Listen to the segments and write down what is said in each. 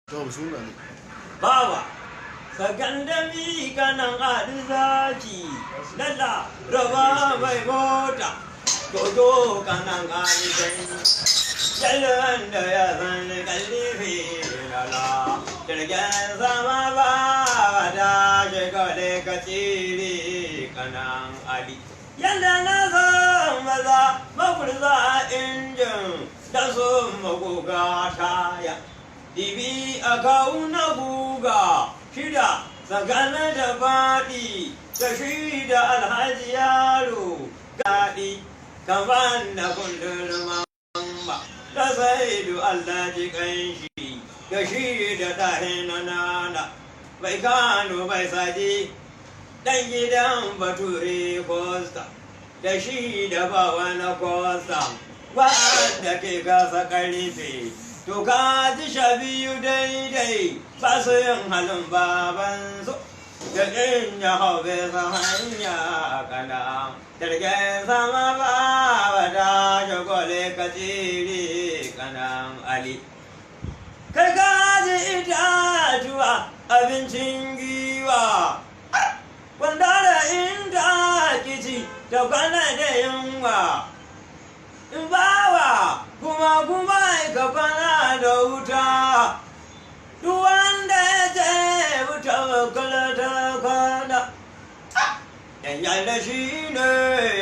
To bismillah ne. Bawa sakandami kanan arzaki lalla raba mai mota dodo kanan arzaki jalan da ya san kallifi lalla jirgin sama ba da shekale kaciri kanan ali yadda na san maza makurza injin da su magoga taya Dibi a kauna guga shida tsakanin da faɗi da shi da alhaji yaro gaɗi kaman da kundin mamba da saidu Allah ji kanshi da shi da ɗahin nana bai kano bai sadi ɗan gidan bature kosta da shi da bawa na kosta wanda ke gasa ƙarfe to ka ji sha biyu daidai ba su yin halin babansu da in ya hau bisa hanya kana jirgin sama ba da shagwale ka tsiri kanan ali kai ka ji itatuwa abincin giwa wanda da inda kici da kwana da yunwa in bawa kuma ka kwana da wuta duk wanda ya ce wuta kala ta kwana yan da shi ne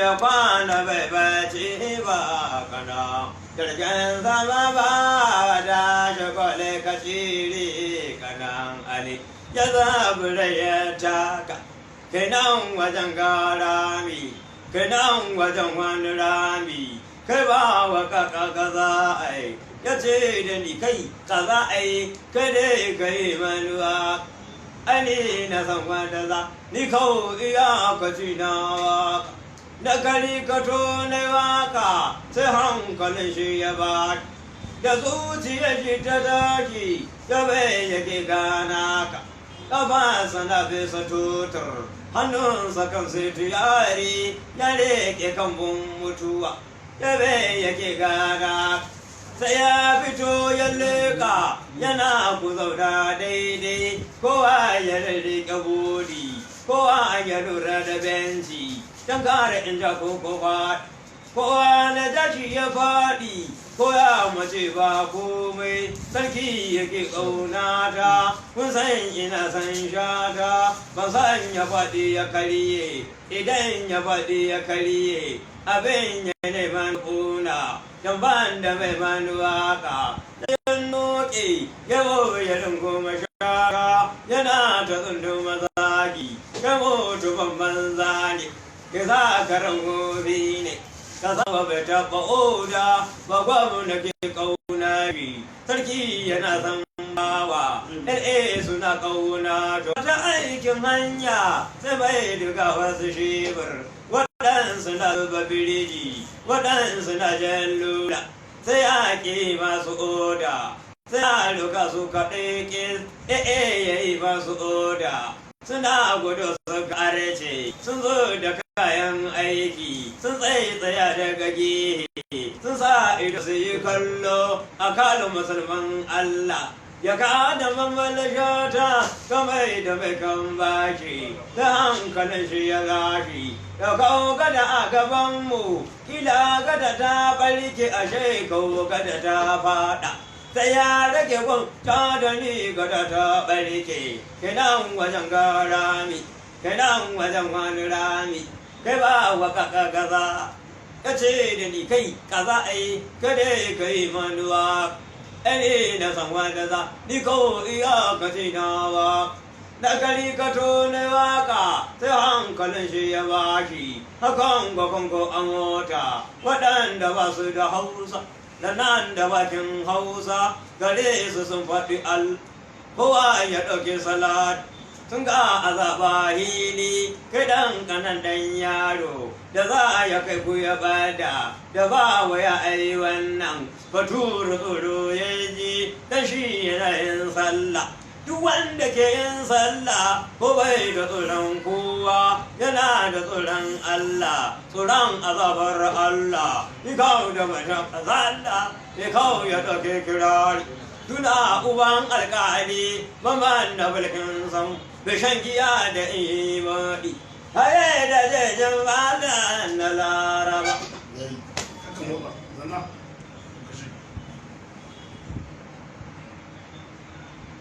ya kwana bai bace ba kana jirgin sama ba da shakwale ka tsiri kanan ali ya zabura ya taka kenan wajen garami kenan wajen wani rami kai ba wa kaka kaza ai ya ce da ni kai kaza ai kai dai kai manuwa ani na san wanda za ni kawo iya ka ci na waka da kari ka to na waka sai hankalin shi ya ba da zuciya shi ta daji da bai yake gana ka kafa na bisa tutur hannunsa kan sai tuyari ya rike kan mutuwa yabe yake gaga sai ya fito ya leka yana ku zauna daidai kowa ya rarrike bodi kowa ya lura da benci don kare in ja kowa na dashi ya faɗi ko ya mace ba komai sarki yake ƙaunata kun san ina san shata ban san ya faɗi ya karye idan ya faɗi ya karye abin ya neman kuna don ban da mai manuwaka ɗan noke yawo ya goma shaka yana ta tsundu mazaki ya mutu ban zane ke za ka rangobi ne ka saba bai taɓa oda ba gwamna ke ƙauna bi sarki yana san bawa ɗan'e suna ƙauna to ta aikin hanya sai mai duka wasu shebur waɗansu na zuba biriji waɗansu na jan lura sai a ƙi masu oda sai a luka su kaɗe ƙis ya yi masu oda suna gudu su karece sun zo da kayan aiki sun tsaya daga gehe sun sa ido su yi kallo a kalin musulman Allah ya kada mamala shata kamar da mai kan bashi da hankalin shi ya gashi da kawo gada a gabanmu kila gada ta barke a shekau gada ta fada sai ya rage gun ta da ni gada ta barke kenan wajen garami kenan wajen wani rami kai ba wa kaka gaza ka ce da ni kai kaza ai kada ka yi manuwa ɗani na san wanda za ni kawo iya ka ce nawa na gari ka to na waka sai hankalin shi ya bashi hakan gwakwanko an mota waɗanda ba su da hausa da nan da bakin hausa gare su sun faɗi al kowa ya ɗauki salat sun ga azaba hili kai ɗan kanan ɗan yaro da za ya kai ku ya bada da ba wa ya ai wannan bature tsoro ya ji dan shi yana yin sallah duk wanda ke yin sallah ko bai da tsoron kowa yana da tsoron Allah tsoron azabar Allah ni kawo da mashan azalla ni kawo ya ɗauke kirari tuna uban alkali maman da bulkin san bishan giya da imani haye da jejin bala